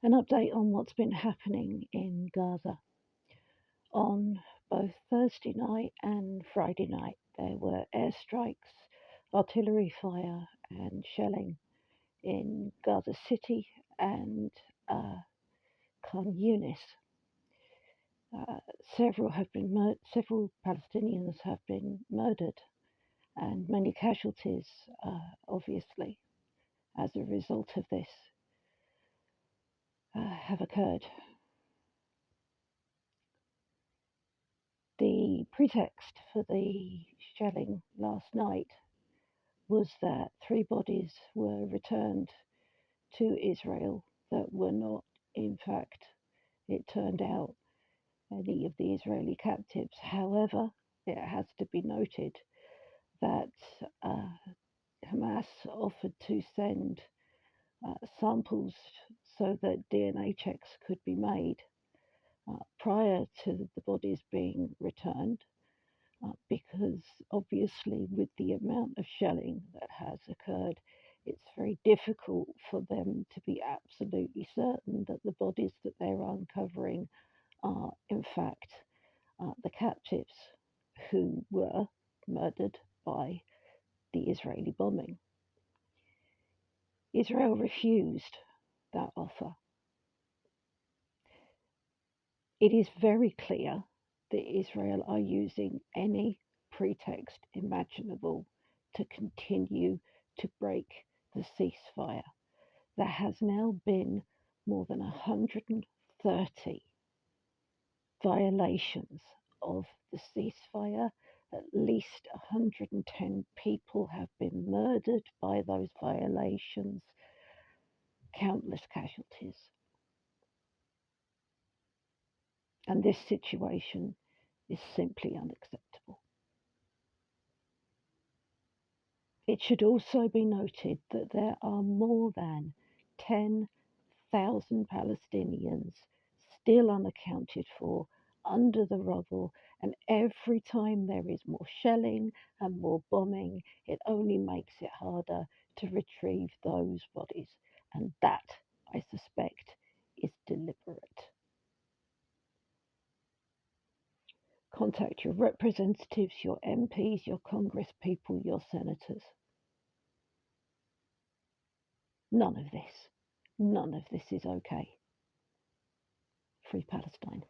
An update on what's been happening in Gaza. On both Thursday night and Friday night, there were airstrikes, artillery fire, and shelling in Gaza City and uh, Khan Yunis. Uh, several Palestinians have been murdered, and many casualties, obviously, as a result of this, have occurred. The pretext for the shelling last night was that 3 bodies were returned to Israel that were not, in fact, it turned out, any of the Israeli captives. However, it has to be noted that uh, Hamas offered to send samples so that DNA checks could be made prior to the bodies being returned, because obviously, with the amount of shelling that has occurred, it's very difficult for them to be absolutely certain that the bodies that they're uncovering are, in fact, the captives who were murdered by the Israeli bombing. Israel refused that offer. It is very clear that Israel are using any pretext imaginable to continue to break the ceasefire. There has now been more than 130 violations of the ceasefire. At least 110 people have been murdered by those violations, countless casualties. And this situation is simply unacceptable. It should also be noted that there are more than 10,000 Palestinians still unaccounted for under the rubble, and every time there is more shelling and more bombing, it only makes it harder to retrieve those bodies, and that, I suspect, is deliberate. Contact your representatives, your MPs, your congresspeople, your senators. None of this is okay. Free Palestine.